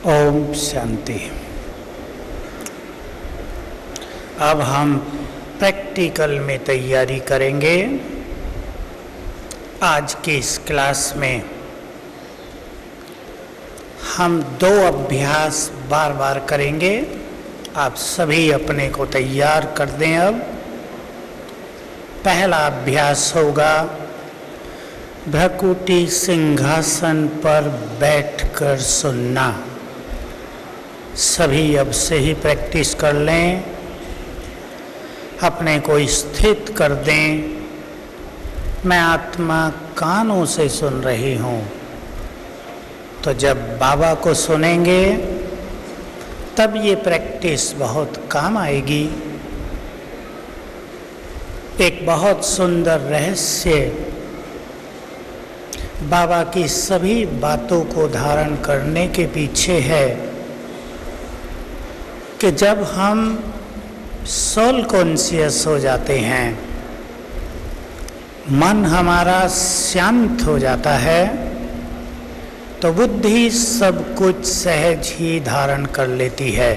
ओम शांति। अब हम प्रैक्टिकल में तैयारी करेंगे। आज की इस क्लास में हम 2 अभ्यास बार बार करेंगे। आप सभी अपने को तैयार कर दें। अब पहला अभ्यास होगा भ्रकुटी सिंहासन पर बैठकर सुनना। सभी अब से ही प्रैक्टिस कर लें, अपने को स्थित कर दें। मैं आत्मा कानों से सुन रही हूँ, तो जब बाबा को सुनेंगे तब ये प्रैक्टिस बहुत काम आएगी। एक बहुत सुंदर रहस्य बाबा की सभी बातों को धारण करने के पीछे है कि जब हम सोल कॉन्शियस हो जाते हैं, मन हमारा शांत हो जाता है, तो बुद्धि सब कुछ सहज ही धारण कर लेती है।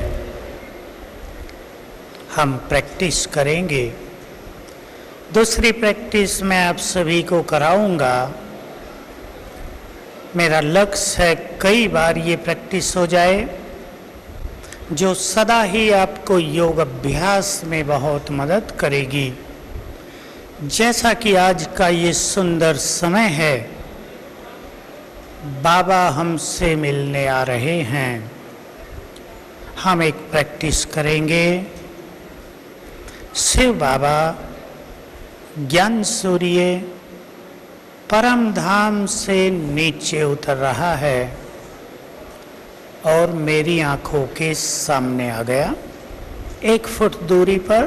हम प्रैक्टिस करेंगे। दूसरी प्रैक्टिस मैं आप सभी को कराऊंगा। मेरा लक्ष्य है कई बार ये प्रैक्टिस हो जाए, जो सदा ही आपको योग अभ्यास में बहुत मदद करेगी। जैसा कि आज का ये सुंदर समय है, बाबा हमसे मिलने आ रहे हैं। हम एक प्रैक्टिस करेंगे। शिव बाबा ज्ञान सूर्य परम धाम से नीचे उतर रहा है और मेरी आंखों के सामने आ गया 1 फुट दूरी पर,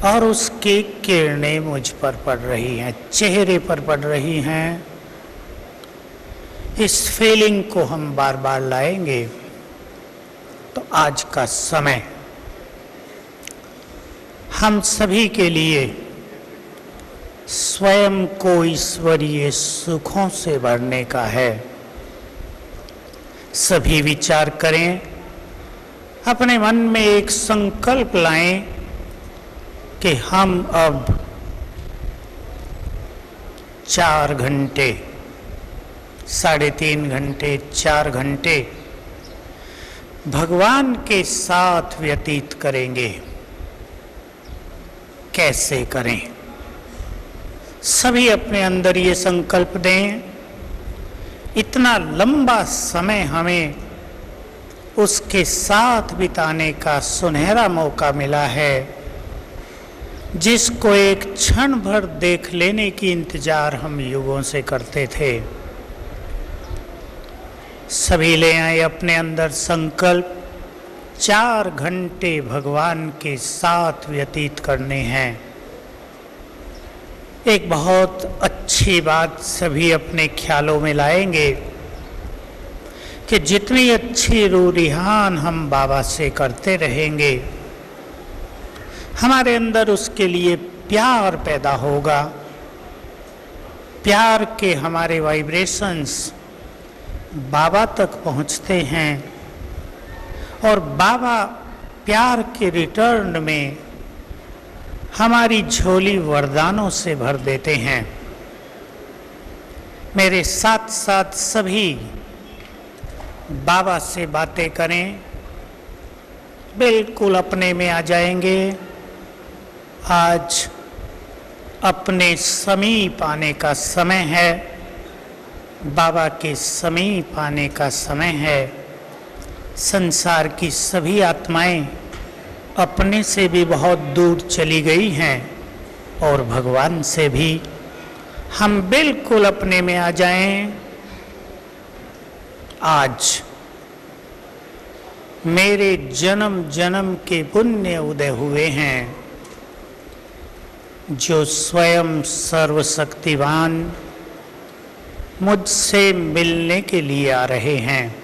और उसकी किरणें मुझ पर पड़ रही हैं, चेहरे पर पड़ रही हैं। इस फीलिंग को हम बार बार लाएंगे। तो आज का समय हम सभी के लिए स्वयं को ईश्वरीय सुखों से भरने का है। सभी विचार करें, अपने मन में एक संकल्प लाएं कि हम अब 4 घंटे, 3.5 घंटे, 4 घंटे भगवान के साथ व्यतीत करेंगे। कैसे करें? सभी अपने अंदर ये संकल्प दें। इतना लंबा समय हमें उसके साथ बिताने का सुनहरा मौका मिला है, जिसको एक क्षण भर देख लेने की इंतजार हम युगों से करते थे। सभी ले आए अपने अंदर संकल्प, 4 घंटे भगवान के साथ व्यतीत करने हैं। एक बहुत अच्छी बात सभी अपने ख्यालों में लाएंगे कि जितनी अच्छी रूरिहान हम बाबा से करते रहेंगे, हमारे अंदर उसके लिए प्यार पैदा होगा। प्यार के हमारे वाइब्रेशंस बाबा तक पहुंचते हैं और बाबा प्यार के रिटर्न में हमारी झोली वरदानों से भर देते हैं। मेरे साथ साथ सभी बाबा से बातें करें, बिल्कुल अपने में आ जाएंगे। आज अपने समीप आने का समय है, बाबा के समीप आने का समय है। संसार की सभी आत्माएं अपने से भी बहुत दूर चली गई हैं और भगवान से भी। हम बिल्कुल अपने में आ जाएं। आज मेरे जन्म जन्म के पुण्य उदय हुए हैं, जो स्वयं सर्वशक्तिवान मुझसे मिलने के लिए आ रहे हैं।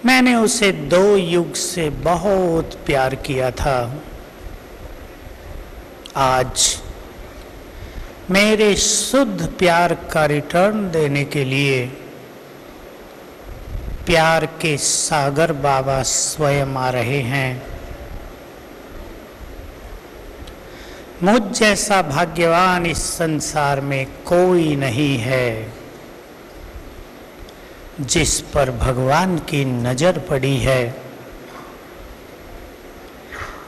मैंने उसे 2 युग से बहुत प्यार किया था। आज मेरे शुद्ध प्यार का रिटर्न देने के लिए प्यार के सागर बाबा स्वयं आ रहे हैं। मुझ जैसा भाग्यवान इस संसार में कोई नहीं है जिस पर भगवान की नजर पड़ी है,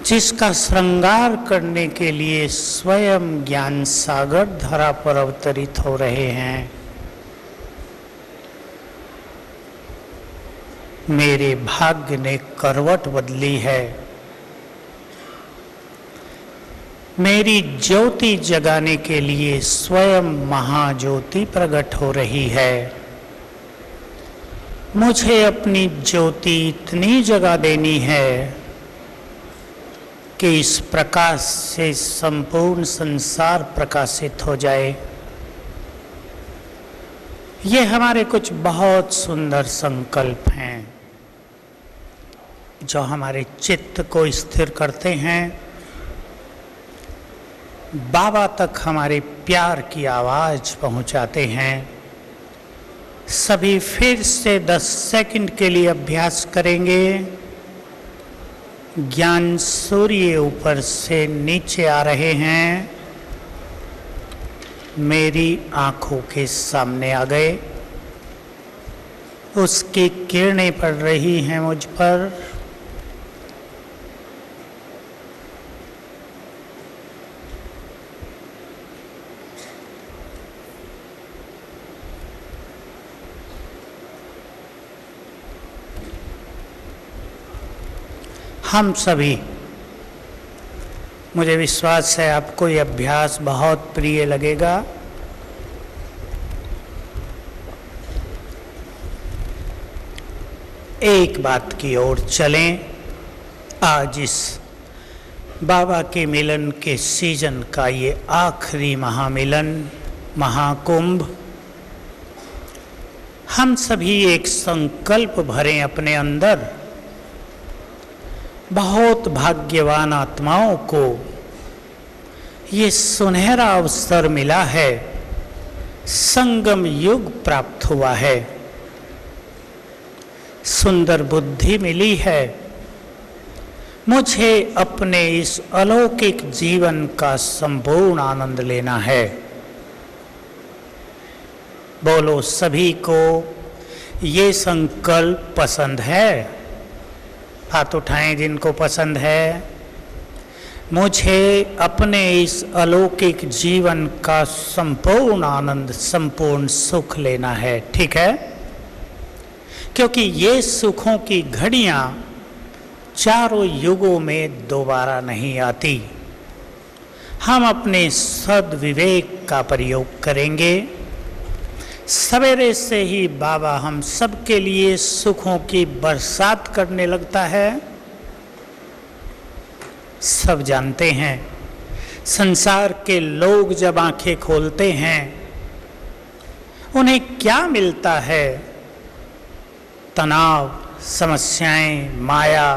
जिसका श्रृंगार करने के लिए स्वयं ज्ञान सागर धरा पर अवतरित हो रहे हैं। मेरे भाग्य ने करवट बदली है। मेरी ज्योति जगाने के लिए स्वयं महाज्योति प्रकट हो रही है। मुझे अपनी ज्योति इतनी जगा देनी है कि इस प्रकाश से संपूर्ण संसार प्रकाशित हो जाए। ये हमारे कुछ बहुत सुंदर संकल्प हैं जो हमारे चित्त को स्थिर करते हैं, बाबा तक हमारे प्यार की आवाज पहुंचाते हैं। सभी फिर से 10 सेकंड के लिए अभ्यास करेंगे। ज्ञान सूर्य ऊपर से नीचे आ रहे हैं, मेरी आंखों के सामने आ गए, उसकी किरणें पड़ रही हैं मुझ पर। हम सभी, मुझे विश्वास है आपको ये अभ्यास बहुत प्रिय लगेगा। एक बात की ओर चलें। आज इस बाबा के मिलन के सीजन का ये आखिरी महामिलन, महाकुंभ, हम सभी एक संकल्प भरें अपने अंदर। बहुत भाग्यवान आत्माओं को ये सुनहरा अवसर मिला है, संगम युग प्राप्त हुआ है, सुंदर बुद्धि मिली है। मुझे अपने इस अलौकिक जीवन का संपूर्ण आनंद लेना है। बोलो, सभी को ये संकल्प पसंद है? हाथ उठाएं जिनको पसंद है। मुझे अपने इस अलौकिक जीवन का संपूर्ण आनंद, संपूर्ण सुख लेना है। ठीक है, क्योंकि ये सुखों की घड़ियां चारों युगों में दोबारा नहीं आती। हम अपने सद्विवेक का प्रयोग करेंगे। सवेरे से ही बाबा हम सब के लिए सुखों की बरसात करने लगता है। सब जानते हैं, संसार के लोग जब आंखें खोलते हैं उन्हें क्या मिलता है? तनाव, समस्याएं, माया,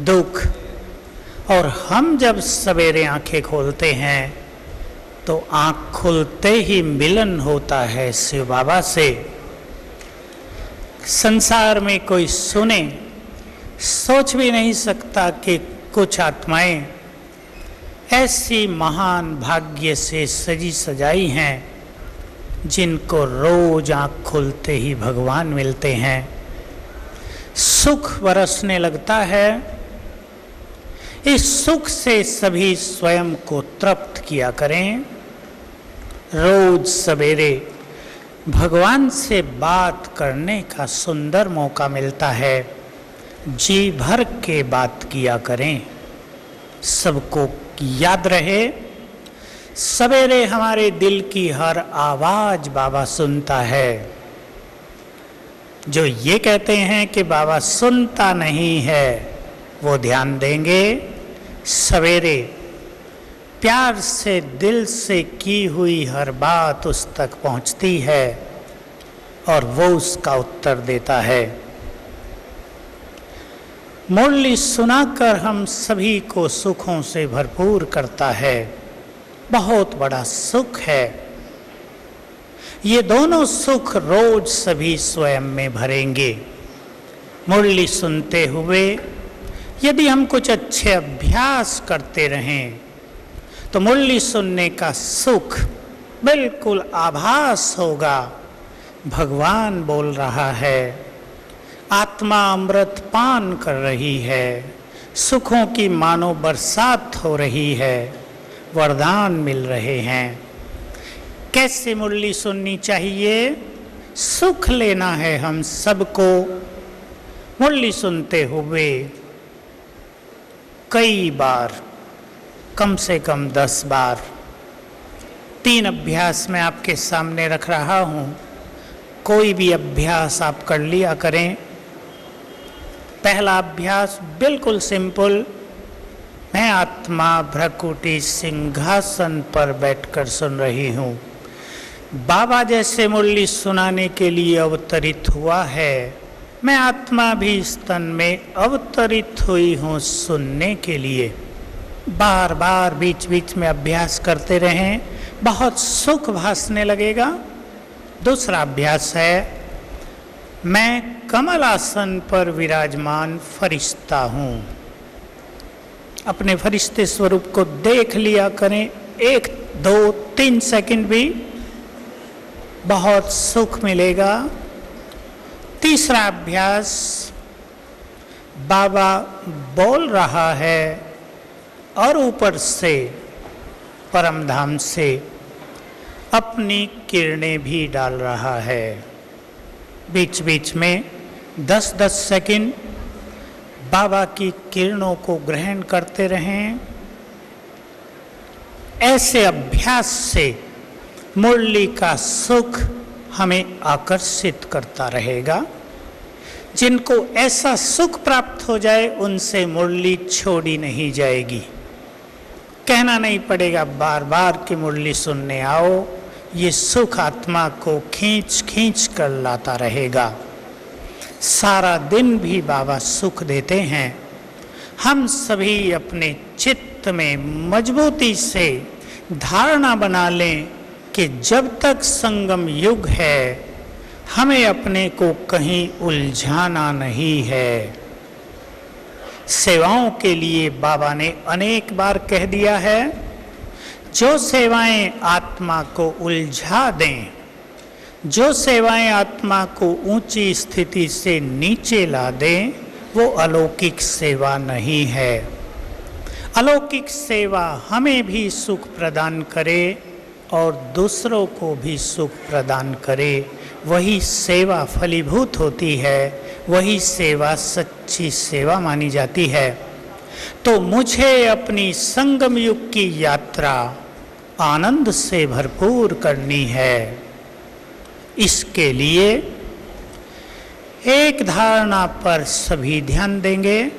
दुख। और हम जब सवेरे आंखें खोलते हैं तो आँख खुलते ही मिलन होता है शिव बाबा से। संसार में कोई सुने, सोच भी नहीं सकता कि कुछ आत्माएं ऐसी महान भाग्य से सजी सजाई हैं जिनको रोज आँख खुलते ही भगवान मिलते हैं। सुख बरसने लगता है। इस सुख से सभी स्वयं को तृप्त किया करें। रोज सवेरे भगवान से बात करने का सुंदर मौका मिलता है। जी भर के बात किया करें। सबको याद रहे, सवेरे हमारे दिल की हर आवाज बाबा सुनता है। जो ये कहते हैं कि बाबा सुनता नहीं है, वो ध्यान देंगे। सवेरे प्यार से दिल से की हुई हर बात उस तक पहुंचती है और वो उसका उत्तर देता है। मुरली सुनाकर हम सभी को सुखों से भरपूर करता है। बहुत बड़ा सुख है। ये दोनों सुख रोज सभी स्वयं में भरेंगे। मुरली सुनते हुए यदि हम कुछ अच्छे अभ्यास करते रहें तो मुरली सुनने का सुख बिल्कुल आभास होगा। भगवान बोल रहा है, आत्मा अमृत पान कर रही है, सुखों की मानो बरसात हो रही है, वरदान मिल रहे हैं। कैसे मुरली सुननी चाहिए? सुख लेना है हम सबको। मुरली सुनते हुए कई बार, कम से कम 10 बार 3 अभ्यास मैं आपके सामने रख रहा हूँ। कोई भी अभ्यास आप कर लिया करें। पहला अभ्यास बिल्कुल सिंपल, मैं आत्मा भ्रकुटी सिंहासन पर बैठकर सुन रही हूँ। बाबा जैसे मुरली सुनाने के लिए अवतरित हुआ है, मैं आत्मा भी इस तन में अवतरित हुई हूँ सुनने के लिए। बार बार बीच बीच में अभ्यास करते रहें, बहुत सुख भासने लगेगा। दूसरा अभ्यास है, मैं कमल आसन पर विराजमान फरिश्ता हूँ। अपने फरिश्ते स्वरूप को देख लिया करें 1, 2, 3 सेकंड भी, बहुत सुख मिलेगा। तीसरा अभ्यास, बाबा बोल रहा है और ऊपर से परम धाम से अपनी किरणें भी डाल रहा है। बीच बीच में 10-10 सेकंड बाबा की किरणों को ग्रहण करते रहें। ऐसे अभ्यास से मुरली का सुख हमें आकर्षित करता रहेगा। जिनको ऐसा सुख प्राप्त हो जाए उनसे मुरली छोड़ी नहीं जाएगी। कहना नहीं पड़ेगा बार बार कि मुरली सुनने आओ, ये सुख आत्मा को खींच खींच कर लाता रहेगा। सारा दिन भी बाबा सुख देते हैं। हम सभी अपने चित्त में मजबूती से धारणा बना लें कि जब तक संगम युग है हमें अपने को कहीं उलझाना नहीं है। सेवाओं के लिए बाबा ने अनेक बार कह दिया है, जो सेवाएं आत्मा को उलझा दें, जो सेवाएं आत्मा को ऊंची स्थिति से नीचे ला दें, वो अलौकिक सेवा नहीं है। अलौकिक सेवा हमें भी सुख प्रदान करे और दूसरों को भी सुख प्रदान करे, वही सेवा फलीभूत होती है, वही सेवा सच्ची सेवा मानी जाती है। तो मुझे अपनी संगम युग की यात्रा आनंद से भरपूर करनी है। इसके लिए एक धारणा पर सभी ध्यान देंगे।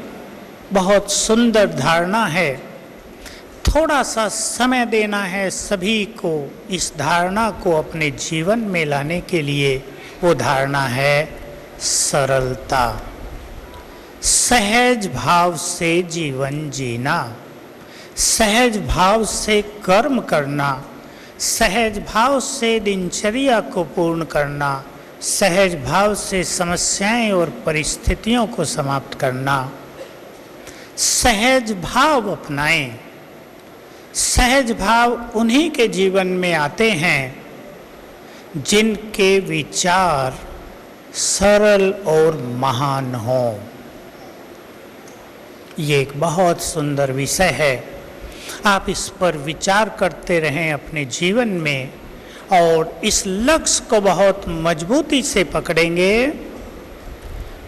बहुत सुंदर धारणा है। थोड़ा सा समय देना है सभी को इस धारणा को अपने जीवन में लाने के लिए। वो धारणा है सरलता। सहज भाव से जीवन जीना, सहज भाव से कर्म करना, सहज भाव से दिनचर्या को पूर्ण करना, सहज भाव से समस्याएं और परिस्थितियों को समाप्त करना। सहज भाव अपनाएं। सहज भाव उन्हीं के जीवन में आते हैं जिनके विचार सरल और महान हों। ये एक बहुत सुंदर विषय है। आप इस पर विचार करते रहें अपने जीवन में और इस लक्ष्य को बहुत मजबूती से पकड़ेंगे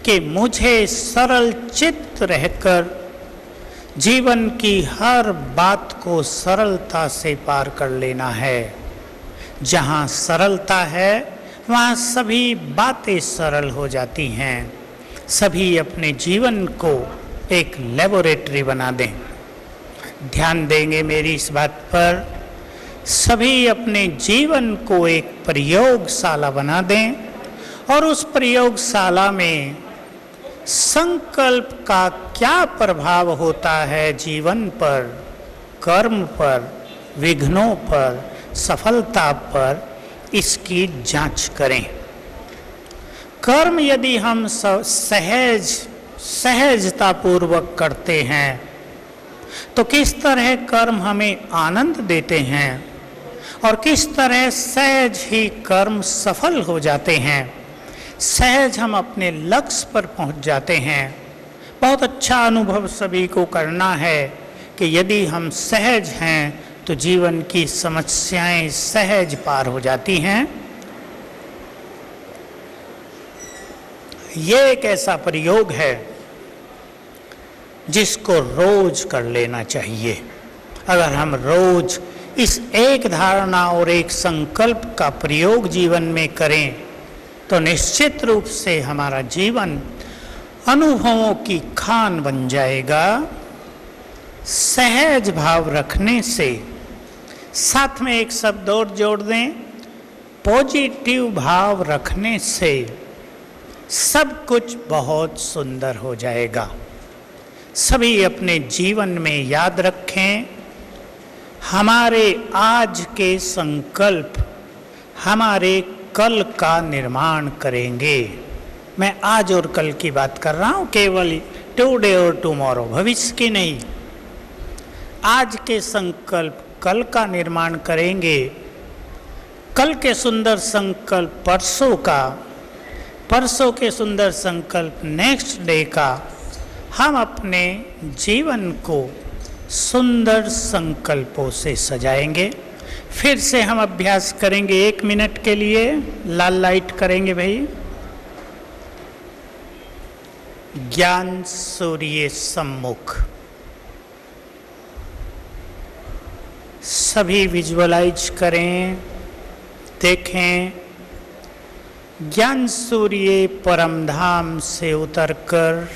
कि मुझे सरल चित्त रहकर जीवन की हर बात को सरलता से पार कर लेना है। जहाँ सरलता है वहाँ सभी बातें सरल हो जाती हैं। सभी अपने जीवन को एक लेबोरेटरी बना दें। ध्यान देंगे मेरी इस बात पर। सभी अपने जीवन को एक प्रयोगशाला बना दें और उस प्रयोगशाला में संकल्प का क्या प्रभाव होता है जीवन पर, कर्म पर, विघ्नों पर, सफलता पर, इसकी जांच करें। कर्म यदि हम सहजता पूर्वक करते हैं तो किस तरह कर्म हमें आनंद देते हैं और किस तरह सहज ही कर्म सफल हो जाते हैं, सहज हम अपने लक्ष्य पर पहुंच जाते हैं। बहुत अच्छा अनुभव सभी को करना है कि यदि हम सहज हैं तो जीवन की समस्याएं सहज पार हो जाती हैं। ये एक ऐसा प्रयोग है जिसको रोज कर लेना चाहिए। अगर हम रोज इस एक धारणा और एक संकल्प का प्रयोग जीवन में करें तो निश्चित रूप से हमारा जीवन अनुभवों की खान बन जाएगा। सहज भाव रखने से, साथ में एक शब्द और जोड़ दें, पॉजिटिव भाव रखने से सब कुछ बहुत सुंदर हो जाएगा। सभी अपने जीवन में याद रखें, हमारे आज के संकल्प हमारे कल का निर्माण करेंगे। मैं आज और कल की बात कर रहा हूँ, केवल टुडे और टुमारो, भविष्य की नहीं। आज के संकल्प कल का निर्माण करेंगे, कल के सुंदर संकल्प परसों का, परसों के सुंदर संकल्प नेक्स्ट डे का। हम अपने जीवन को सुंदर संकल्पों से सजाएंगे। फिर से हम अभ्यास करेंगे 1 मिनट के लिए। लाल लाइट करेंगे भाई। ज्ञान सूर्य सम्मुख, सभी विजुअलाइज करें, देखें ज्ञान सूर्य परम धाम से उतरकर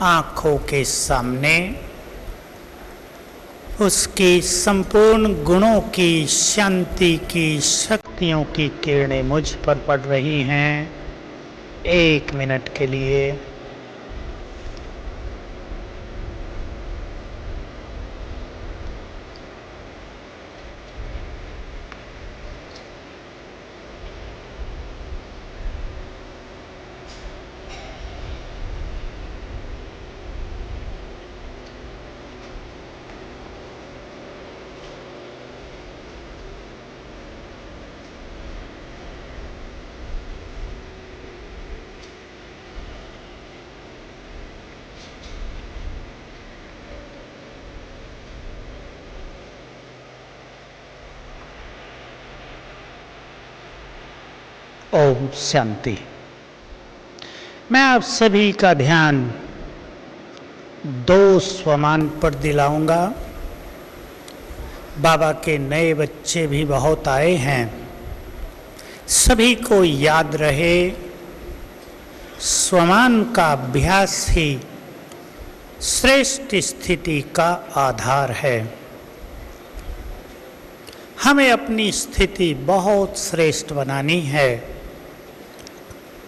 आँखों के सामने उसकी संपूर्ण गुणों की, शांति की, शक्तियों की किरणें मुझ पर पड़ रही हैं। 1 मिनट के लिए ओम शांति। मैं आप सभी का ध्यान 2 स्वमान पर दिलाऊंगा। बाबा के नए बच्चे भी बहुत आए हैं, सभी को याद रहे स्वमान का अभ्यास ही श्रेष्ठ स्थिति का आधार है। हमें अपनी स्थिति बहुत श्रेष्ठ बनानी है।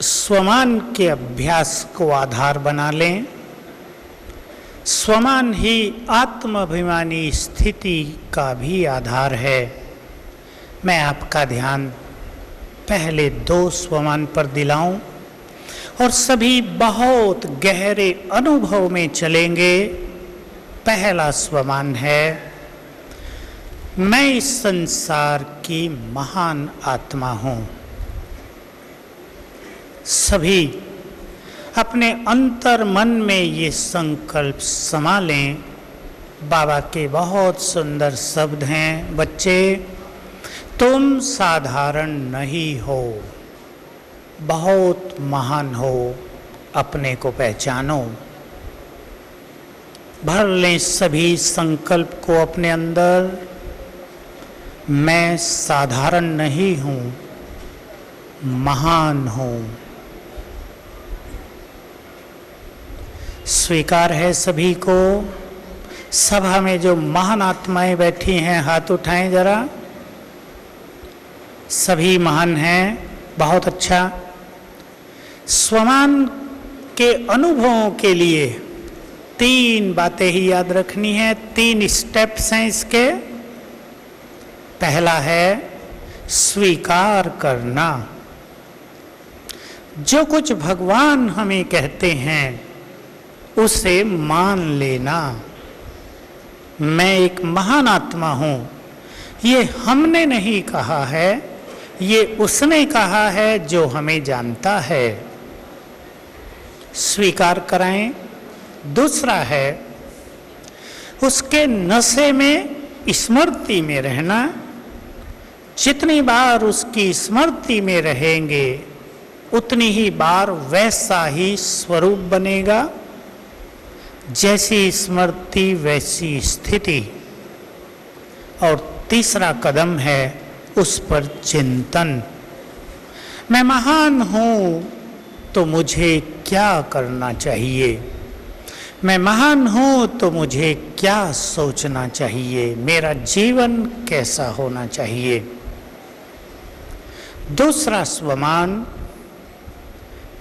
स्वमान के अभ्यास को आधार बना लें। स्वमान ही आत्माभिमानी स्थिति का भी आधार है। मैं आपका ध्यान पहले 2 स्वमान पर दिलाऊं और सभी बहुत गहरे अनुभव में चलेंगे। पहला स्वमान है, मैं इस संसार की महान आत्मा हूँ। सभी अपने अंतर मन में ये संकल्प समा लें। बाबा के बहुत सुंदर शब्द हैं, बच्चे तुम साधारण नहीं हो, बहुत महान हो, अपने को पहचानो। भर लें सभी संकल्प को अपने अंदर, मैं साधारण नहीं हूँ, महान हूँ। स्वीकार है सभी को। सभा में जो महान आत्माएं बैठी हैं हाथ उठाएं जरा। सभी महान हैं, बहुत अच्छा। स्वमान के अनुभवों के लिए 3 बातें ही याद रखनी है। 3 स्टेप्स हैं इसके। पहला है स्वीकार करना। जो कुछ भगवान हमें कहते हैं उसे मान लेना। मैं एक महान आत्मा हूं, ये हमने नहीं कहा है, ये उसने कहा है जो हमें जानता है। स्वीकार कराएं। दूसरा है उसके नशे में स्मृति में रहना। जितनी बार उसकी स्मृति में रहेंगे उतनी ही बार वैसा ही स्वरूप बनेगा। जैसी स्मृति वैसी स्थिति। और तीसरा कदम है उस पर चिंतन। मैं महान हूं तो मुझे क्या करना चाहिए, मैं महान हूं तो मुझे क्या सोचना चाहिए, मेरा जीवन कैसा होना चाहिए। दूसरा स्वमान,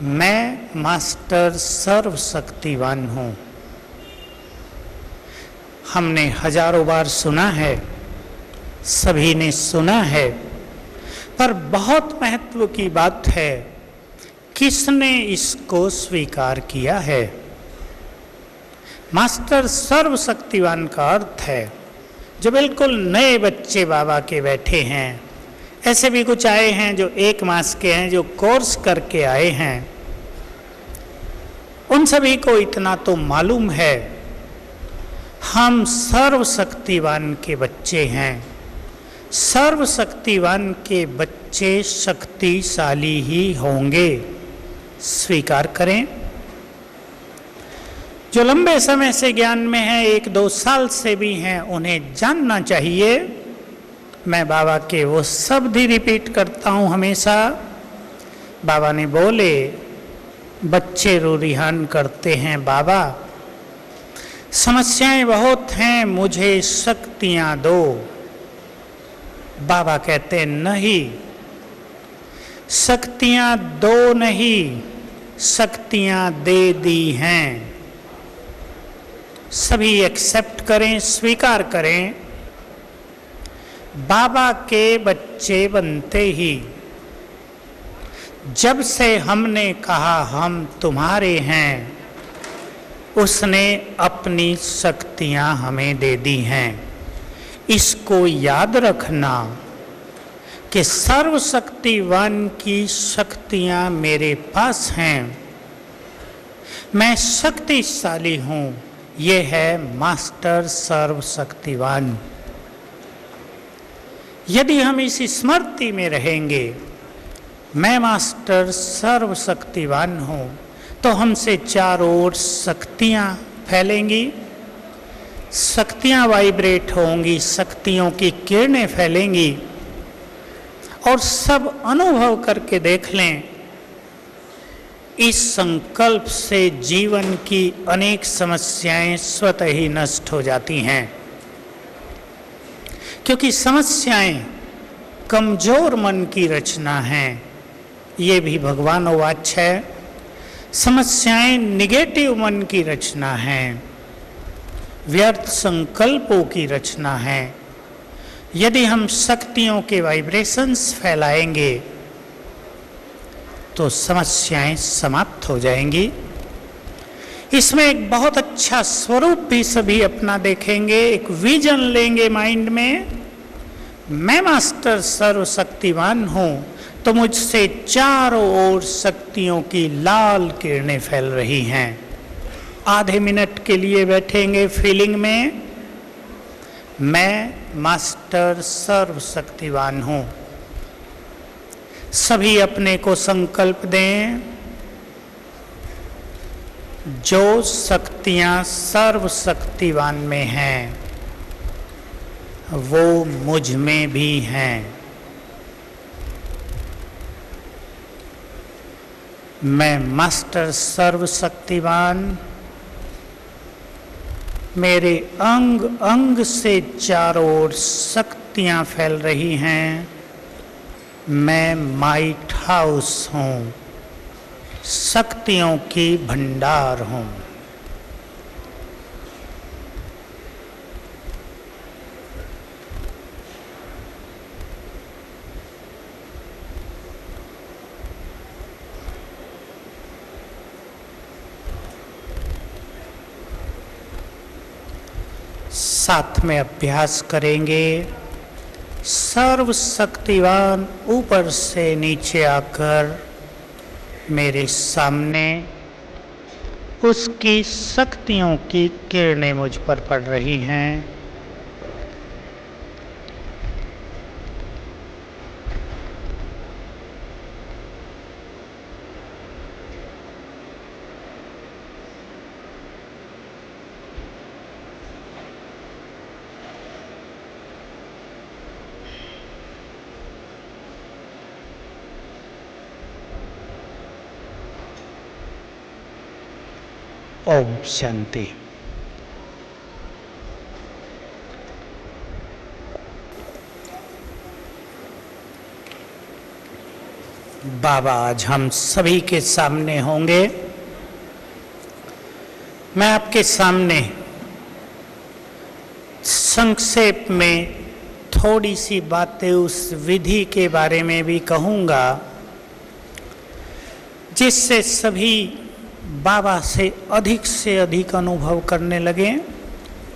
मैं मास्टर सर्वशक्तिवान हूं। हमने हजारों बार सुना है, सभी ने सुना है, पर बहुत महत्व की बात है किसने इसको स्वीकार किया है। मास्टर सर्वशक्तिवान का अर्थ है जो बिल्कुल नए बच्चे बाबा के बैठे हैं। ऐसे भी कुछ आए हैं जो 1 मास के हैं, जो कोर्स करके आए हैं। उन सभी को इतना तो मालूम है हम सर्वशक्तिवान के बच्चे हैं। सर्वशक्तिवान के बच्चे शक्तिशाली ही होंगे। स्वीकार करें। जो लंबे समय से ज्ञान में हैं, 1-2 साल से भी हैं, उन्हें जानना चाहिए। मैं बाबा के वो शब्द ही रिपीट करता हूँ हमेशा। बाबा ने बोले, बच्चे रूरिहान करते हैं, बाबा समस्याएं बहुत हैं, मुझे शक्तियां दो। बाबा कहते हैं नहीं, शक्तियां दो नहीं, शक्तियां दे दी हैं। सभी एक्सेप्ट करें, स्वीकार करें। बाबा के बच्चे बनते ही जब से हमने कहा हम तुम्हारे हैं, उसने अपनी शक्तियां हमें दे दी हैं। इसको याद रखना कि सर्वशक्तिवान की शक्तियां मेरे पास हैं। मैं शक्तिशाली हूं। ये है मास्टर सर्वशक्तिवान। यदि हम इस स्मृति में रहेंगे, मैं मास्टर सर्वशक्तिवान हूं, तो हमसे चारों ओर शक्तियां फैलेंगी, शक्तियां वाइब्रेट होंगी, शक्तियों की किरणें फैलेंगी। और सब अनुभव करके देख लें, इस संकल्प से जीवन की अनेक समस्याएं स्वतः ही नष्ट हो जाती हैं। क्योंकि समस्याएं कमजोर मन की रचना हैं। ये भी भगवानोवाच है। समस्याएं निगेटिव मन की रचना है, व्यर्थ संकल्पों की रचना है। यदि हम शक्तियों के वाइब्रेशंस फैलाएंगे तो समस्याएं समाप्त हो जाएंगी। इसमें एक बहुत अच्छा स्वरूप भी सभी अपना देखेंगे, एक विजन लेंगे माइंड में। मैं मास्टर सर्वशक्तिवान हूं, तो मुझसे चारों ओर शक्तियों की लाल किरणें फैल रही हैं। आधे मिनट के लिए बैठेंगे फीलिंग में, मैं मास्टर सर्वशक्तिवान हूं। सभी अपने को संकल्प दें, जो शक्तियां सर्वशक्तिवान में हैं वो मुझ में भी हैं। मैं मास्टर सर्वशक्तिवान, मेरे अंग अंग से चारों ओर शक्तियां फैल रही हैं। मैं माइट हाउस हूँ, शक्तियों की भंडार हूँ। साथ में अभ्यास करेंगे। सर्वशक्तिवान ऊपर से नीचे आकर मेरे सामने उसकी शक्तियों की किरणें मुझ पर पड़ रही हैं। ओम शांति। बाबा आज हम सभी के सामने होंगे। मैं आपके सामने संक्षेप में थोड़ी सी बातें उस विधि के बारे में भी कहूँगा जिससे सभी बाबा से अधिक अनुभव करने लगे।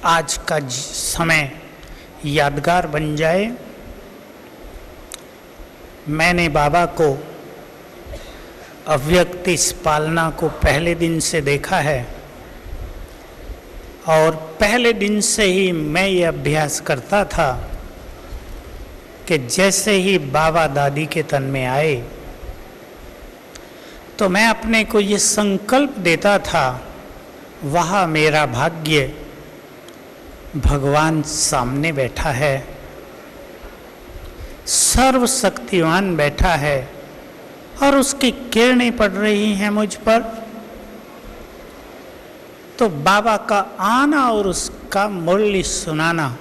आज का समय यादगार बन जाए। मैंने बाबा को अव्यक्त इस पालना को पहले दिन से देखा है और पहले दिन से ही मैं ये अभ्यास करता था कि जैसे ही बाबा दादी के तन में आए तो मैं अपने को ये संकल्प देता था, वहाँ मेरा भाग्य भगवान सामने बैठा है, सर्वशक्तिवान बैठा है और उसकी किरणें पड़ रही हैं मुझ पर। तो बाबा का आना और उसका मुरली सुनाना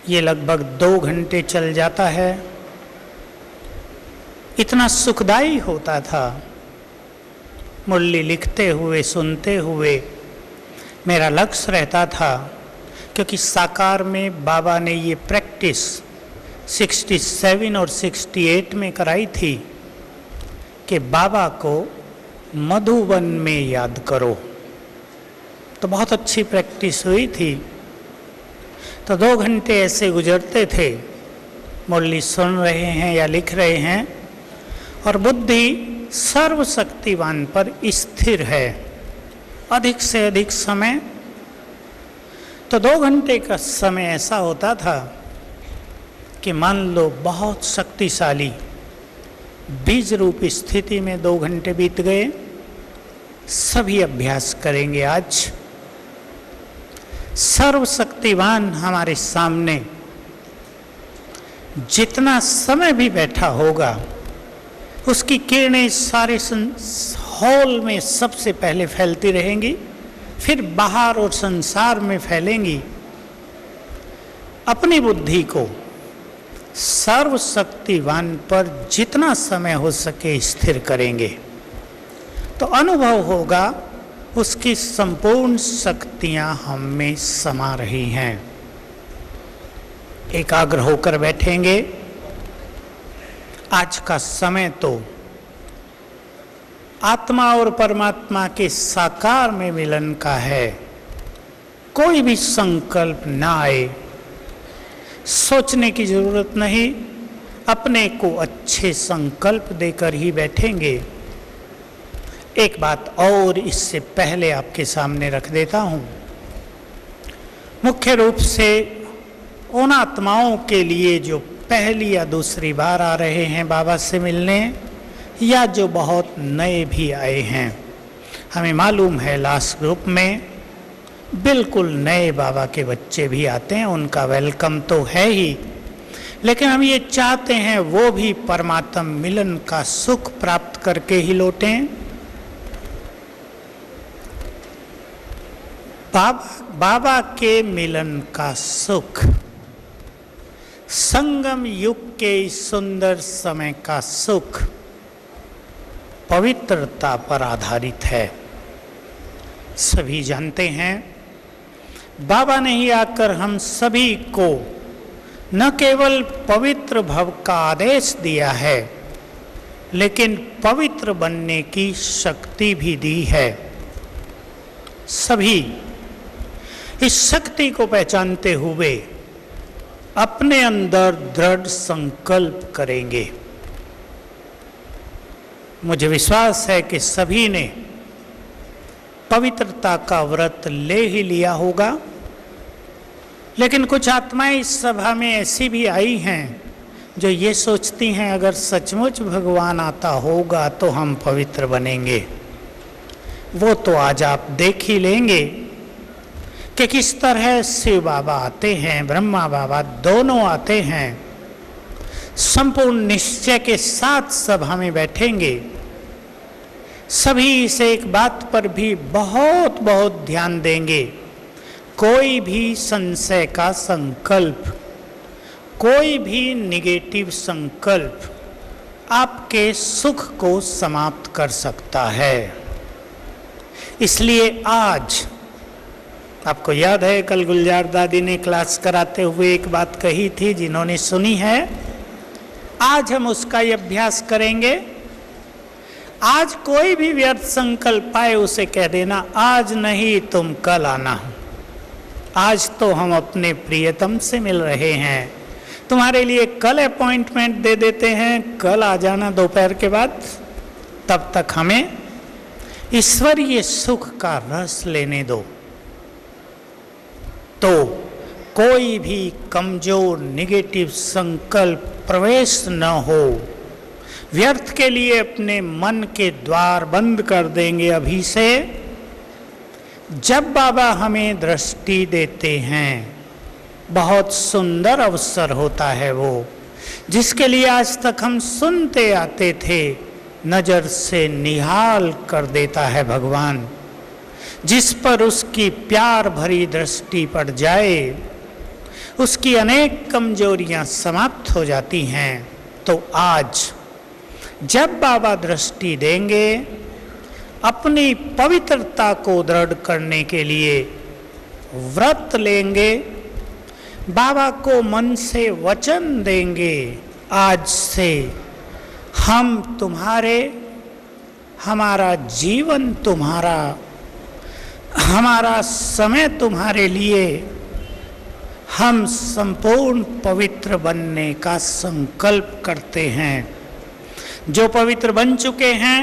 ये लगभग 2 घंटे चल जाता है। इतना सुखदायी होता था। मुरली लिखते हुए सुनते हुए मेरा लक्ष्य रहता था, क्योंकि साकार में बाबा ने ये प्रैक्टिस 67 और 68 में कराई थी कि बाबा को मधुबन में याद करो। तो बहुत अच्छी प्रैक्टिस हुई थी। तो 2 घंटे ऐसे गुजरते थे, मुरली सुन रहे हैं या लिख रहे हैं और बुद्धि सर्वशक्तिवान पर स्थिर है अधिक से अधिक समय। तो 2 घंटे का समय ऐसा होता था कि मान लो बहुत शक्तिशाली बीज रूप स्थिति में 2 घंटे बीत गए। सभी अभ्यास करेंगे आज। सर्वशक्तिवान हमारे सामने जितना समय भी बैठा होगा उसकी किरणें सारे हॉल में सबसे पहले फैलती रहेंगी, फिर बाहर और संसार में फैलेंगी। अपनी बुद्धि को सर्वशक्तिवान पर जितना समय हो सके स्थिर करेंगे तो अनुभव होगा उसकी संपूर्ण शक्तियां हम में समा रही हैं। एकाग्र होकर बैठेंगे। आज का समय तो आत्मा और परमात्मा के साकार में मिलन का है। कोई भी संकल्प ना आए, सोचने की जरूरत नहीं, अपने को अच्छे संकल्प देकर ही बैठेंगे। एक बात और इससे पहले आपके सामने रख देता हूँ। मुख्य रूप से उन आत्माओं के लिए जो पहली या दूसरी बार आ रहे हैं बाबा से मिलने, या जो बहुत नए भी आए हैं। हमें मालूम है लास्ट ग्रुप में बिल्कुल नए बाबा के बच्चे भी आते हैं, उनका वेलकम तो है ही, लेकिन हम ये चाहते हैं वो भी परमात्म मिलन का सुख प्राप्त करके ही लौटें। बाबा के मिलन का सुख संगम युग के सुंदर समय का सुख पवित्रता पर आधारित है। सभी जानते हैं बाबा ने ही आकर हम सभी को न केवल पवित्र भव का आदेश दिया है, लेकिन पवित्र बनने की शक्ति भी दी है। सभी इस शक्ति को पहचानते हुए अपने अंदर दृढ़ संकल्प करेंगे। मुझे विश्वास है कि सभी ने पवित्रता का व्रत ले ही लिया होगा, लेकिन कुछ आत्माएं इस सभा में ऐसी भी आई हैं जो ये सोचती हैं अगर सचमुच भगवान आता होगा तो हम पवित्र बनेंगे। वो तो आज आप देख ही लेंगे कि किस तरह शिव बाबा आते हैं, ब्रह्मा बाबा दोनों आते हैं, संपूर्ण निश्चय के साथ सभा में बैठेंगे। सभी इस एक बात पर भी बहुत बहुत ध्यान देंगे, कोई भी संशय का संकल्प, कोई भी निगेटिव संकल्प आपके सुख को समाप्त कर सकता है। इसलिए आज आपको याद है कल गुलजार दादी ने क्लास कराते हुए एक बात कही थी, जिन्होंने सुनी है आज हम उसका ही अभ्यास करेंगे। आज कोई भी व्यर्थ संकल्प आए उसे कह देना आज नहीं तुम कल आना। आज तो हम अपने प्रियतम से मिल रहे हैं, तुम्हारे लिए कल अपॉइंटमेंट दे देते हैं, कल आ जाना दोपहर के बाद। तब तक हमें ईश्वरीय सुख का रस लेने दो। तो कोई भी कमजोर निगेटिव संकल्प प्रवेश न हो। व्यर्थ के लिए अपने मन के द्वार बंद कर देंगे अभी से। जब बाबा हमें दृष्टि देते हैं, बहुत सुंदर अवसर होता है वो, जिसके लिए आज तक हम सुनते आते थे, नजर से निहाल कर देता है भगवान। जिस पर उसकी प्यार भरी दृष्टि पड़ जाए, उसकी अनेक कमजोरियां समाप्त हो जाती हैं। तो आज जब बाबा दृष्टि देंगे, अपनी पवित्रता को दृढ़ करने के लिए व्रत लेंगे, बाबा को मन से वचन देंगे, आज से हम तुम्हारे, हमारा जीवन तुम्हारा, हमारा समय तुम्हारे लिए, हम संपूर्ण पवित्र बनने का संकल्प करते हैं। जो पवित्र बन चुके हैं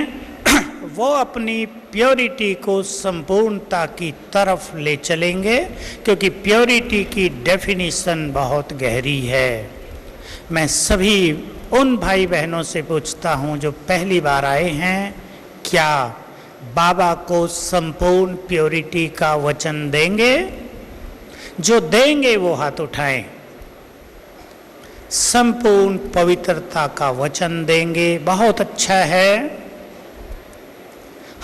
वो अपनी प्योरिटी को संपूर्णता की तरफ ले चलेंगे, क्योंकि प्योरिटी की डेफिनेशन बहुत गहरी है। मैं सभी उन भाई बहनों से पूछता हूँ जो पहली बार आए हैं, क्या बाबा को संपूर्ण प्योरिटी का वचन देंगे? जो देंगे वो हाथ उठाएं। संपूर्ण पवित्रता का वचन देंगे, बहुत अच्छा है।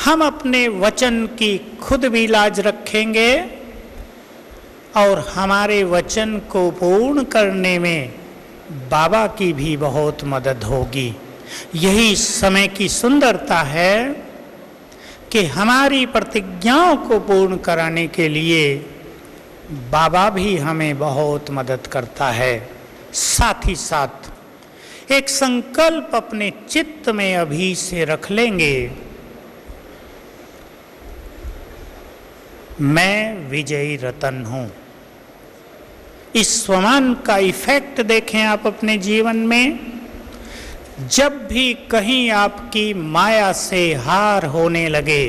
हम अपने वचन की खुद भी लाज रखेंगे और हमारे वचन को पूर्ण करने में बाबा की भी बहुत मदद होगी। यही समय की सुंदरता है कि हमारी प्रतिज्ञाओं को पूर्ण कराने के लिए बाबा भी हमें बहुत मदद करता है। साथ ही साथ एक संकल्प अपने चित्त में अभी से रख लेंगे, मैं विजयी रतन हूं। इस स्वमान का इफेक्ट देखें आप अपने जीवन में। जब भी कहीं आपकी माया से हार होने लगे,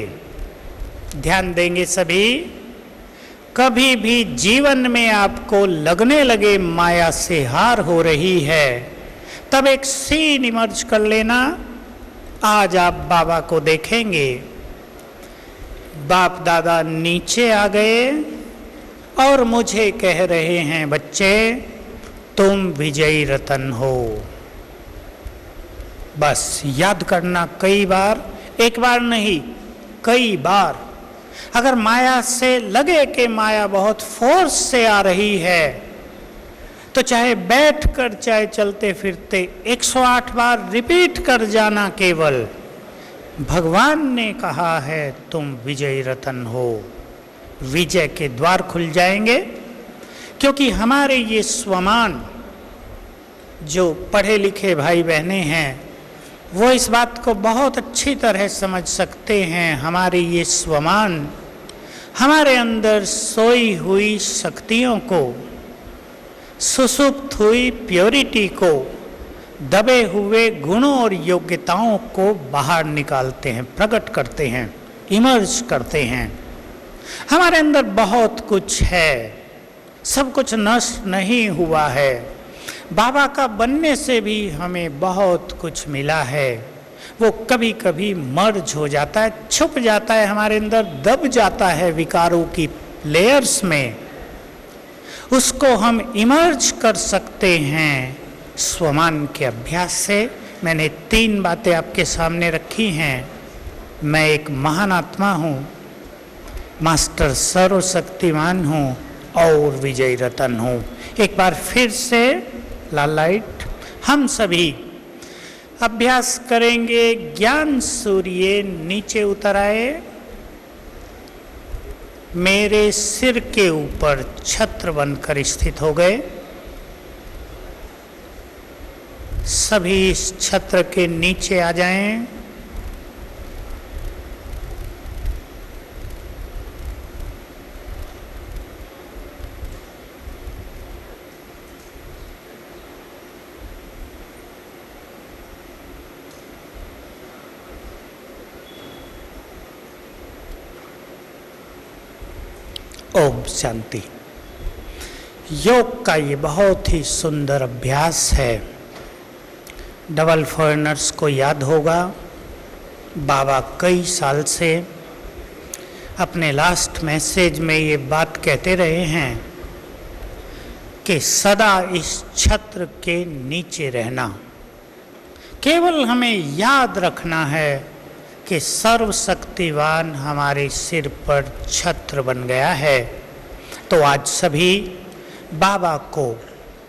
ध्यान देंगे सभी, कभी भी जीवन में आपको लगने लगे माया से हार हो रही है, तब एक सीन इमर्ज कर लेना। आज आप बाबा को देखेंगे, बाप दादा नीचे आ गए और मुझे कह रहे हैं, बच्चे तुम विजयी रतन हो। बस याद करना कई बार, एक बार नहीं कई बार। अगर माया से लगे कि माया बहुत फोर्स से आ रही है, तो चाहे बैठकर चाहे चलते फिरते 108 बार रिपीट कर जाना। केवल भगवान ने कहा है तुम विजयी रतन हो। विजय के द्वार खुल जाएंगे, क्योंकि हमारे ये स्वमान जो पढ़े लिखे भाई बहने हैं वो इस बात को बहुत अच्छी तरह समझ सकते हैं। हमारे ये स्वमान हमारे अंदर सोई हुई शक्तियों को, सुसुप्त हुई प्योरिटी को, दबे हुए गुणों और योग्यताओं को बाहर निकालते हैं, प्रकट करते हैं, इमर्ज करते हैं। हमारे अंदर बहुत कुछ है, सब कुछ नष्ट नहीं हुआ है। बाबा का बनने से भी हमें बहुत कुछ मिला है। वो कभी कभी मर्ज हो जाता है, छुप जाता है, हमारे अंदर दब जाता है विकारों की लेयर्स में। उसको हम इमर्ज कर सकते हैं स्वमान के अभ्यास से। मैंने 3 बातें आपके सामने रखी हैं। मैं एक महान आत्मा हूँ, मास्टर सर्वशक्तिमान हूँ और विजय रतन हूँ। एक बार फिर से लाल लाइट, हम सभी अभ्यास करेंगे। ज्ञान सूर्य नीचे उतर आए, मेरे सिर के ऊपर छत्र बनकर स्थित हो गए। सभी इस छत्र के नीचे आ जाएं। ओम शांति। योग का ये बहुत ही सुंदर अभ्यास है। डबल फॉरेनर्स को याद होगा, बाबा कई साल से अपने लास्ट मैसेज में ये बात कहते रहे हैं कि सदा इस छत्र के नीचे रहना। केवल हमें याद रखना है कि सर्वशक्तिवान हमारे सिर पर छत्र बन गया है। तो आज सभी बाबा को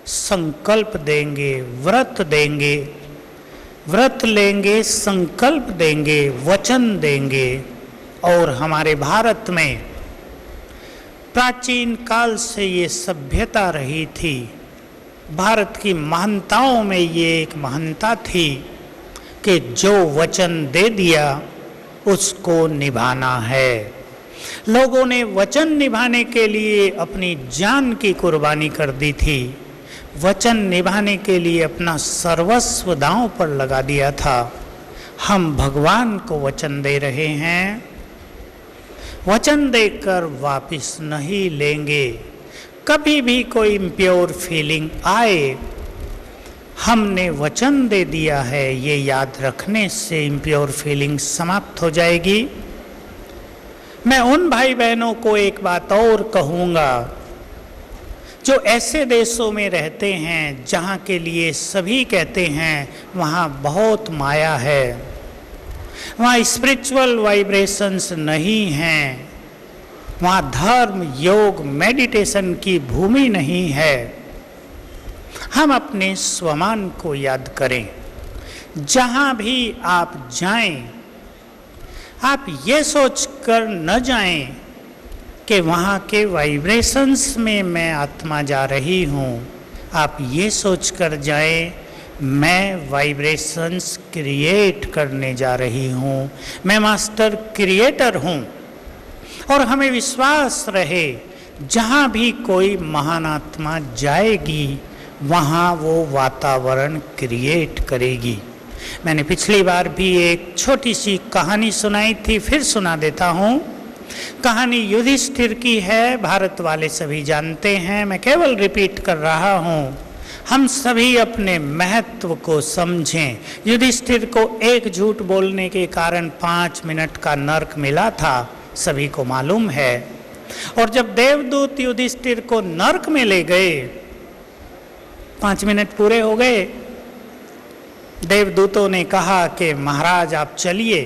संकल्प देंगे, व्रत देंगे, व्रत लेंगे, संकल्प देंगे, वचन देंगे। और हमारे भारत में प्राचीन काल से ये सभ्यता रही थी। भारत की महानताओं में ये एक महानता थी कि जो वचन दे दिया उसको निभाना है। लोगों ने वचन निभाने के लिए अपनी जान की कुर्बानी कर दी थी। वचन निभाने के लिए अपना सर्वस्व दांव पर लगा दिया था। हम भगवान को वचन दे रहे हैं, वचन देकर वापस नहीं लेंगे। कभी भी कोई इम्प्योर फीलिंग आए, हमने वचन दे दिया है, ये याद रखने से इम्प्योर फीलिंग समाप्त हो जाएगी। मैं उन भाई बहनों को एक बात और कहूँगा जो ऐसे देशों में रहते हैं जहाँ के लिए सभी कहते हैं वहाँ बहुत माया है, वहाँ स्पिरिचुअल वाइब्रेशंस नहीं हैं, वहाँ धर्म, योग, मेडिटेशन की भूमि नहीं है। हम अपने स्वमान को याद करें। जहाँ भी आप जाएं, आप ये सोच कर न जाएं कि वहाँ के वाइब्रेशंस में मैं आत्मा जा रही हूँ। आप ये सोच कर जाएं, मैं वाइब्रेशंस क्रिएट करने जा रही हूँ, मैं मास्टर क्रिएटर हूँ। और हमें विश्वास रहे, जहाँ भी कोई महान आत्मा जाएगी वहाँ वो वातावरण क्रिएट करेगी। मैंने पिछली बार भी एक छोटी सी कहानी सुनाई थी, फिर सुना देता हूँ। कहानी युधिष्ठिर की है, भारत वाले सभी जानते हैं, मैं केवल रिपीट कर रहा हूँ। हम सभी अपने महत्व को समझें। युधिष्ठिर को एक झूठ बोलने के कारण 5 मिनट का नरक मिला था, सभी को मालूम है। और जब देवदूत युधिष्ठिर को नरक में ले गए, 5 मिनट पूरे हो गए, देवदूतों ने कहा कि महाराज आप चलिए।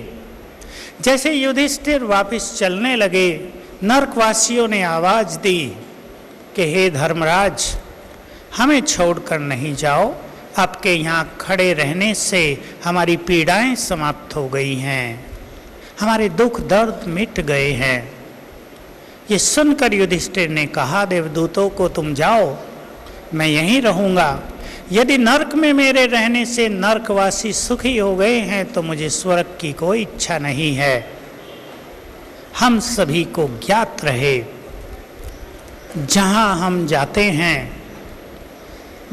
जैसे युधिष्ठिर वापस चलने लगे, नरकवासियों ने आवाज दी कि हे धर्मराज, हमें छोड़कर नहीं जाओ, आपके यहाँ खड़े रहने से हमारी पीड़ाएं समाप्त हो गई हैं, हमारे दुख दर्द मिट गए हैं। ये सुनकर युधिष्ठिर ने कहा देवदूतों को, तुम जाओ, मैं यहीं रहूँगा। यदि नरक में मेरे रहने से नरकवासी सुखी हो गए हैं तो मुझे स्वर्ग की कोई इच्छा नहीं है। हम सभी को ज्ञात रहे, जहाँ हम जाते हैं,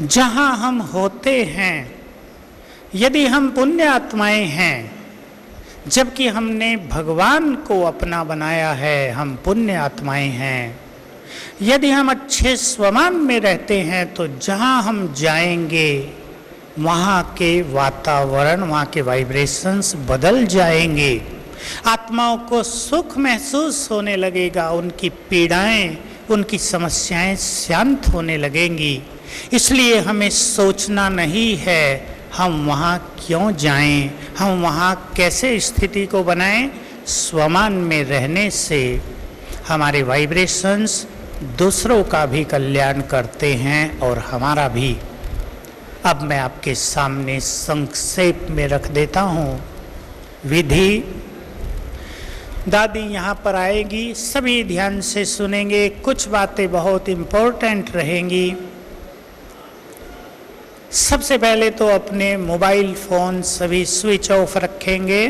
जहाँ हम होते हैं, यदि हम पुण्य आत्माएं हैं, जबकि हमने भगवान को अपना बनाया है, हम पुण्य आत्माएं हैं। यदि हम अच्छे स्वमान में रहते हैं तो जहाँ हम जाएंगे वहाँ के वातावरण, वहाँ के वाइब्रेशंस बदल जाएंगे। आत्माओं को सुख महसूस होने लगेगा, उनकी पीड़ाएं, उनकी समस्याएं शांत होने लगेंगी। इसलिए हमें सोचना नहीं है हम वहाँ क्यों जाएं, हम वहाँ कैसे स्थिति को बनाएं। स्वमान में रहने से हमारे वाइब्रेशंस दूसरों का भी कल्याण करते हैं और हमारा भी। अब मैं आपके सामने संक्षेप में रख देता हूँ विधि। दादी यहाँ पर आएगी, सभी ध्यान से सुनेंगे, कुछ बातें बहुत इम्पोर्टेंट रहेंगी। सबसे पहले तो अपने मोबाइल फ़ोन सभी स्विच ऑफ रखेंगे।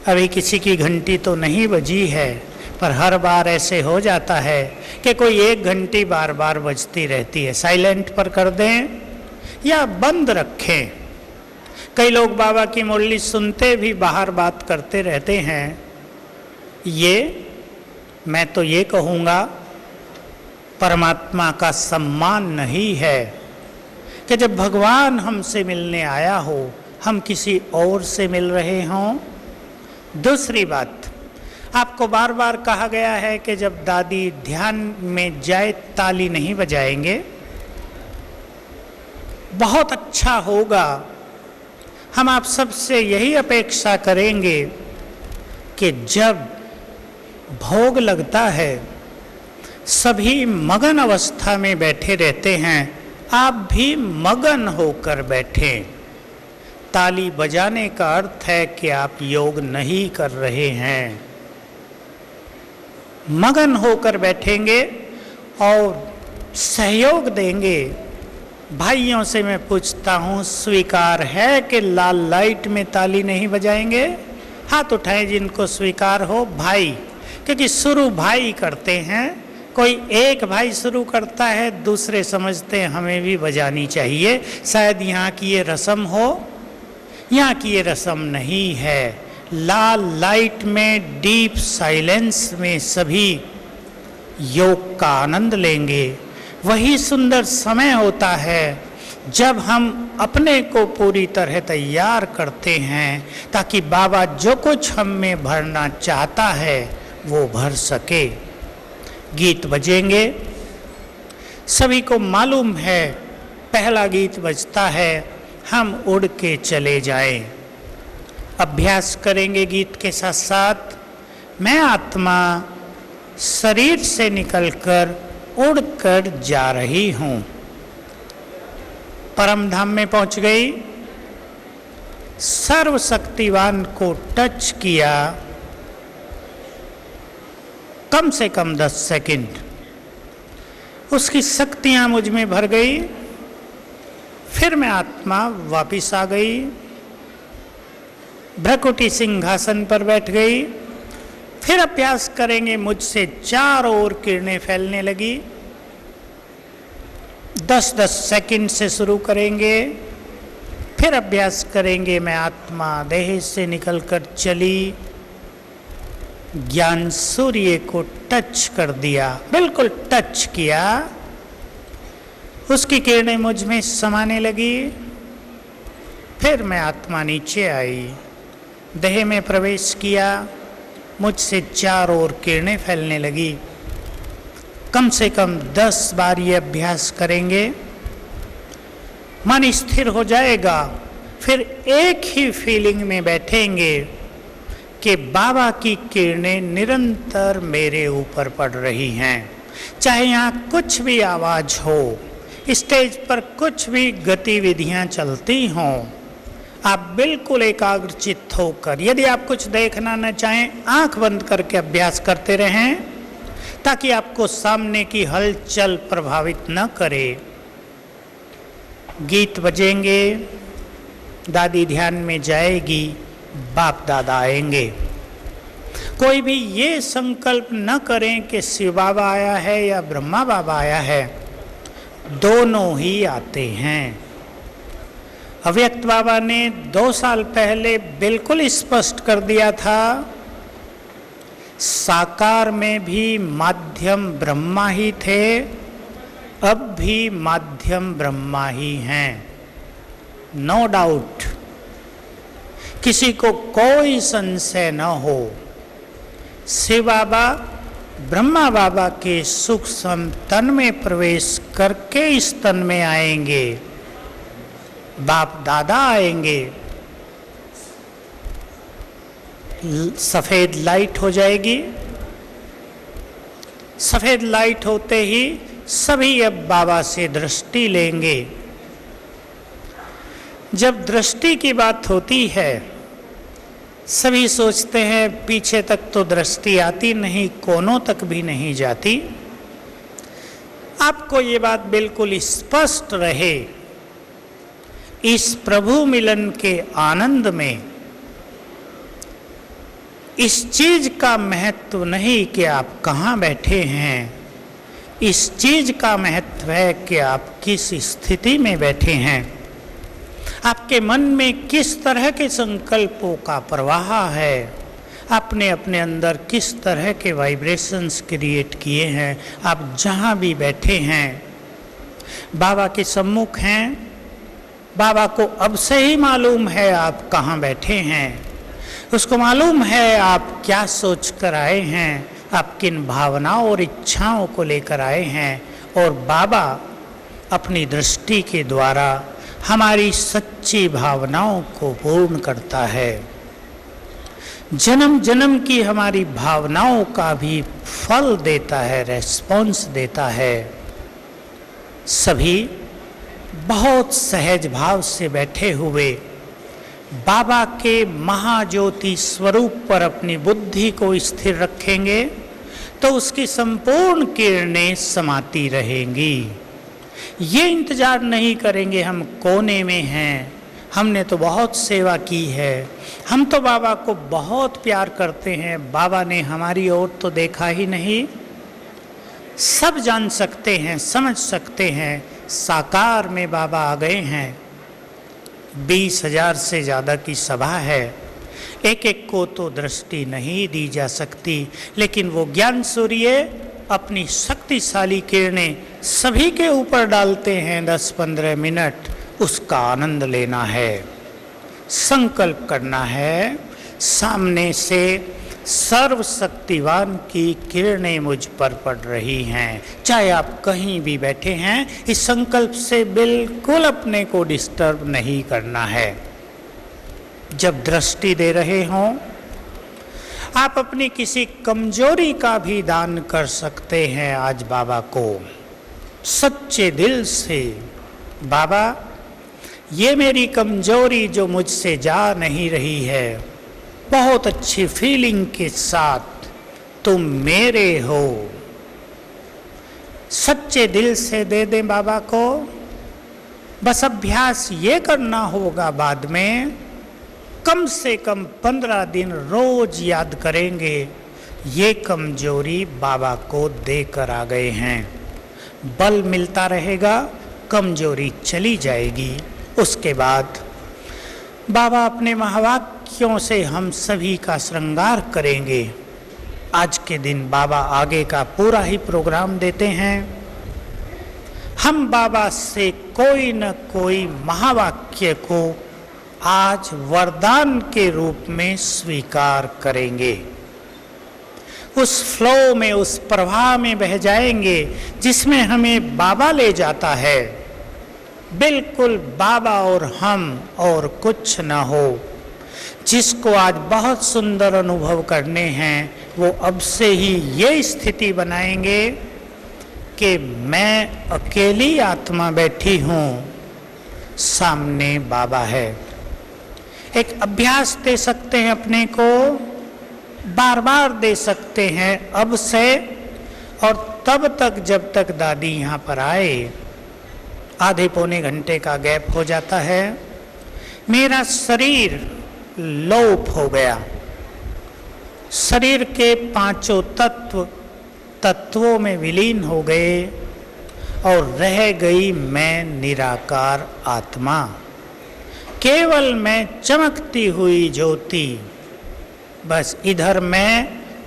अभी किसी की घंटी तो नहीं बजी है, पर हर बार ऐसे हो जाता है कि कोई एक घंटी बार बार बजती रहती है। साइलेंट पर कर दें या बंद रखें। कई लोग बाबा की मुरली सुनते भी बाहर बात करते रहते हैं। मैं तो ये कहूँगा, परमात्मा का सम्मान नहीं है कि जब भगवान हमसे मिलने आया हो हम किसी और से मिल रहे हों। दूसरी बात, आपको बार बार कहा गया है कि जब दादी ध्यान में जाए ताली नहीं बजाएंगे। बहुत अच्छा होगा, हम आप सबसे यही अपेक्षा करेंगे कि जब भोग लगता है सभी मगन अवस्था में बैठे रहते हैं, आप भी मगन होकर बैठें। ताली बजाने का अर्थ है कि आप योग नहीं कर रहे हैं। मगन होकर बैठेंगे और सहयोग देंगे। भाइयों से मैं पूछता हूँ, स्वीकार है कि लाल लाइट में ताली नहीं बजाएंगे? हाथ उठाएं जिनको स्वीकार हो। भाई, क्योंकि शुरू भाई करते हैं। कोई एक भाई शुरू करता है, दूसरे समझते हैं हमें भी बजानी चाहिए। शायद यहाँ की ये रस्म हो, यहाँ की ये रस्म नहीं है। लाल लाइट में, डीप साइलेंस में सभी योग का आनंद लेंगे। वही सुंदर समय होता है जब हम अपने को पूरी तरह तैयार करते हैं ताकि बाबा जो कुछ हम में भरना चाहता है वो भर सके। गीत बजेंगे, सभी को मालूम है पहला गीत बजता है हम उड़ के चले जाएं। अभ्यास करेंगे गीत के साथ साथ। मैं आत्मा शरीर से निकलकर उड़कर जा रही हूँ। परम धाम में पहुँच गई। सर्वशक्तिवान को टच किया, कम से कम 10 सेकंड। उसकी शक्तियाँ मुझ में भर गई। फिर मैं आत्मा वापिस आ गई, भ्रकुटी सिंहासन पर बैठ गई। फिर अभ्यास करेंगे, मुझसे चारों ओर किरणें फैलने लगी। 10-10 सेकंड से शुरू करेंगे। फिर अभ्यास करेंगे, मैं आत्मा देह से निकलकर चली, ज्ञान सूर्य को टच कर दिया, बिल्कुल टच किया। उसकी किरणें मुझ में समाने लगी। फिर मैं आत्मा नीचे आई, देह में प्रवेश किया, मुझसे चारों ओर किरणें फैलने लगी। कम से कम 10 बार ये अभ्यास करेंगे, मन स्थिर हो जाएगा। फिर एक ही फीलिंग में बैठेंगे कि बाबा की किरणें निरंतर मेरे ऊपर पड़ रही हैं। चाहे यहाँ कुछ भी आवाज़ हो, स्टेज पर कुछ भी गतिविधियाँ चलती हों, आप बिल्कुल एकाग्रचित्त होकर, यदि आप कुछ देखना न चाहें, आंख बंद करके अभ्यास करते रहें ताकि आपको सामने की हलचल प्रभावित न करे। गीत बजेंगे, दादी ध्यान में जाएगी, बाप दादा आएंगे। कोई भी ये संकल्प न करें कि शिव बाबा आया है या ब्रह्मा बाबा आया है, दोनों ही आते हैं। अव्यक्त बाबा ने 2 साल पहले बिल्कुल स्पष्ट कर दिया था, साकार में भी माध्यम ब्रह्मा ही थे, अब भी माध्यम ब्रह्मा ही हैं, नो डाउट, किसी को कोई संशय न हो। शिव बाबा ब्रह्मा बाबा के सूक्ष्म तन में प्रवेश करके इस तन में आएंगे, बाप दादा आएंगे, सफेद लाइट हो जाएगी। सफेद लाइट होते ही सभी अब बाबा से दृष्टि लेंगे। जब दृष्टि की बात होती है, सभी सोचते हैं पीछे तक तो दृष्टि आती नहीं, कोनों तक भी नहीं जाती। आपको ये बात बिल्कुल स्पष्ट रहे, इस प्रभु मिलन के आनंद में इस चीज का महत्व नहीं कि आप कहाँ बैठे हैं, इस चीज का महत्व है कि आप किस स्थिति में बैठे हैं, आपके मन में किस तरह के संकल्पों का प्रवाह है, आपने अपने अंदर किस तरह के वाइब्रेशंस क्रिएट किए हैं। आप जहाँ भी बैठे हैं, बाबा के सम्मुख हैं, बाबा को अब से ही मालूम है आप कहाँ बैठे हैं, उसको मालूम है आप क्या सोच कर आए हैं, आप किन भावनाओं और इच्छाओं को लेकर आए हैं, और बाबा अपनी दृष्टि के द्वारा हमारी सच्ची भावनाओं को पूर्ण करता है। जन्म जन्म की हमारी भावनाओं का भी फल देता है, रेस्पॉन्स देता है। सभी बहुत सहज भाव से बैठे हुए बाबा के महाज्योति स्वरूप पर अपनी बुद्धि को स्थिर रखेंगे तो उसकी संपूर्ण किरणें समाती रहेंगी। ये इंतजार नहीं करेंगे हम कोने में हैं, हमने तो बहुत सेवा की है, हम तो बाबा को बहुत प्यार करते हैं, बाबा ने हमारी ओर तो देखा ही नहीं। सब जान सकते हैं, समझ सकते हैं, साकार में बाबा आ गए हैं। 20,000 से ज़्यादा की सभा है, एक एक को तो दृष्टि नहीं दी जा सकती, लेकिन वो ज्ञान सूर्य अपनी शक्तिशाली किरणें सभी के ऊपर डालते हैं। 10-15 मिनट उसका आनंद लेना है, संकल्प करना है, सामने से सर्वशक्तिवान की किरणें मुझ पर पड़ रही हैं। चाहे आप कहीं भी बैठे हैं, इस संकल्प से बिल्कुल अपने को डिस्टर्ब नहीं करना है। जब दृष्टि दे रहे हों, आप अपनी किसी कमजोरी का भी दान कर सकते हैं आज बाबा को, सच्चे दिल से। बाबा, ये मेरी कमजोरी जो मुझसे जा नहीं रही है, बहुत अच्छी फीलिंग के साथ तुम मेरे हो, सच्चे दिल से दे दें बाबा को। बस अभ्यास ये करना होगा, बाद में कम से कम 15 दिन रोज याद करेंगे, ये कमजोरी बाबा को देकर आ गए हैं। बल मिलता रहेगा, कमजोरी चली जाएगी। उसके बाद बाबा अपने महावाक्यों से हम सभी का श्रृंगार करेंगे। आज के दिन बाबा आगे का पूरा ही प्रोग्राम देते हैं। हम बाबा से कोई न कोई महावाक्य को आज वरदान के रूप में स्वीकार करेंगे। उस फ्लो में, उस प्रवाह में बह जाएंगे जिसमें हमें बाबा ले जाता है। बिल्कुल बाबा और हम और कुछ न हो। जिसको आज बहुत सुंदर अनुभव करने हैं, वो अब से ही ये स्थिति बनाएंगे कि मैं अकेली आत्मा बैठी हूँ, सामने बाबा है। एक अभ्यास दे सकते हैं अपने को, बार बार दे सकते हैं अब से, और तब तक जब तक दादी यहाँ पर आए। आधे पौने घंटे का गैप हो जाता है। मेरा शरीर लोप हो गया, शरीर के पांचों तत्वों में विलीन हो गए और रह गई मैं निराकार आत्मा, केवल मैं चमकती हुई ज्योति। बस इधर मैं,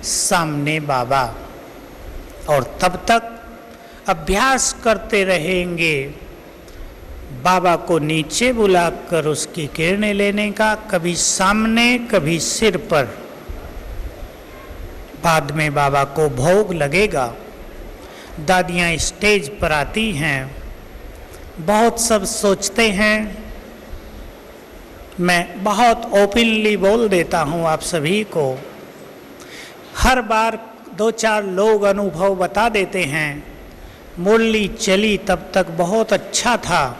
सामने बाबा। और तब तक अभ्यास करते रहेंगे बाबा को नीचे बुलाकर उसकी किरणें लेने का, कभी सामने कभी सिर पर। बाद में बाबा को भोग लगेगा। दादियाँ स्टेज पर आती हैं, बहुत सब सोचते हैं। मैं बहुत ओपनली बोल देता हूँ आप सभी को। हर बार 2-4 लोग अनुभव बता देते हैं। मुरली चली तब तक बहुत अच्छा था,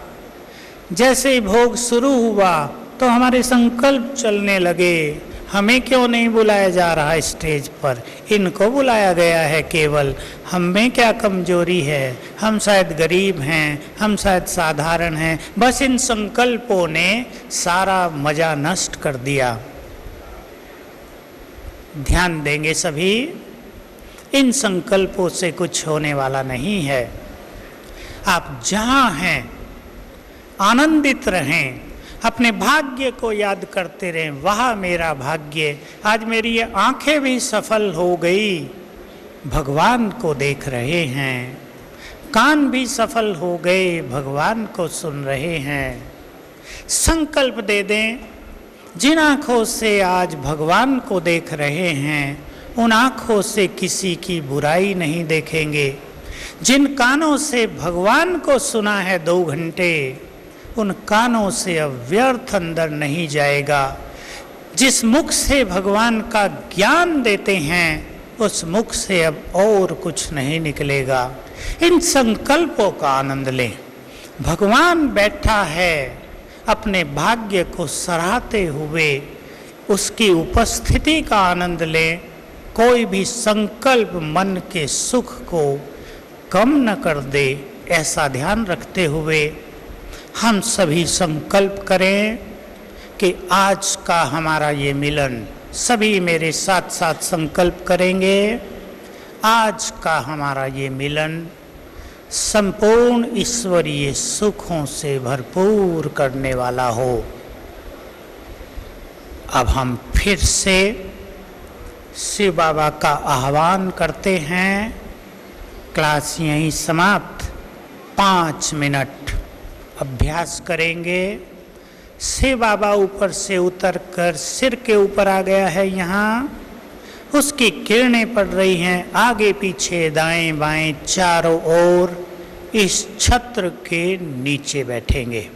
जैसे ही भोग शुरू हुआ तो हमारे संकल्प चलने लगे, हमें क्यों नहीं बुलाया जा रहा स्टेज पर, इनको बुलाया गया है केवल। हम में क्या कमजोरी है, हम शायद गरीब हैं, हम शायद साधारण हैं। बस इन संकल्पों ने सारा मजा नष्ट कर दिया। ध्यान देंगे सभी, इन संकल्पों से कुछ होने वाला नहीं है। आप जहाँ हैं आनंदित रहें, अपने भाग्य को याद करते रहें। वह मेरा भाग्य, आज मेरी ये आंखें भी सफल हो गई, भगवान को देख रहे हैं। कान भी सफल हो गए, भगवान को सुन रहे हैं। संकल्प दे दें, जिन आँखों से आज भगवान को देख रहे हैं, उन आँखों से किसी की बुराई नहीं देखेंगे। जिन कानों से भगवान को सुना है 2 घंटे, उन कानों से अब व्यर्थ अंदर नहीं जाएगा। जिस मुख से भगवान का ज्ञान देते हैं, उस मुख से अब और कुछ नहीं निकलेगा। इन संकल्पों का आनंद लें। भगवान बैठा है, अपने भाग्य को सराहते हुए उसकी उपस्थिति का आनंद लें। कोई भी संकल्प मन के सुख को कम न कर दे, ऐसा ध्यान रखते हुए हम सभी संकल्प करें कि आज का हमारा ये मिलन, सभी मेरे साथ साथ संकल्प करेंगे, आज का हमारा ये मिलन संपूर्ण ईश्वरीय सुखों से भरपूर करने वाला हो। अब हम फिर से शिव बाबा का आह्वान करते हैं। क्लास यहीं समाप्त। 5 मिनट अभ्यास करेंगे। शिव बाबा ऊपर से उतरकर सिर के ऊपर आ गया है, यहाँ उसकी किरणें पड़ रही हैं आगे पीछे दाएं बाएं चारों ओर। इस छत्र के नीचे बैठेंगे।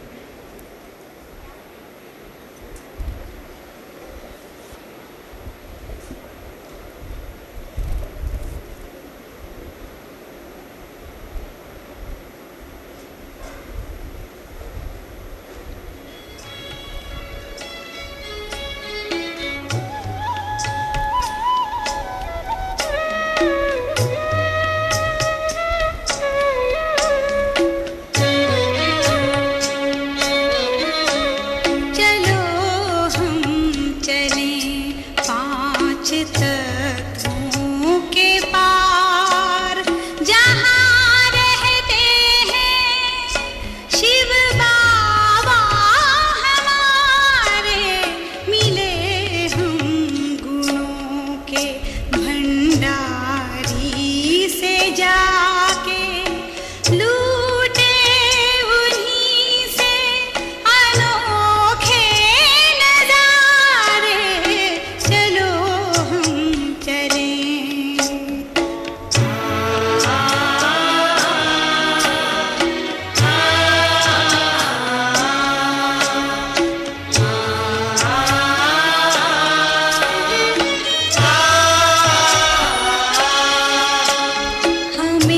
हमें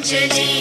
चली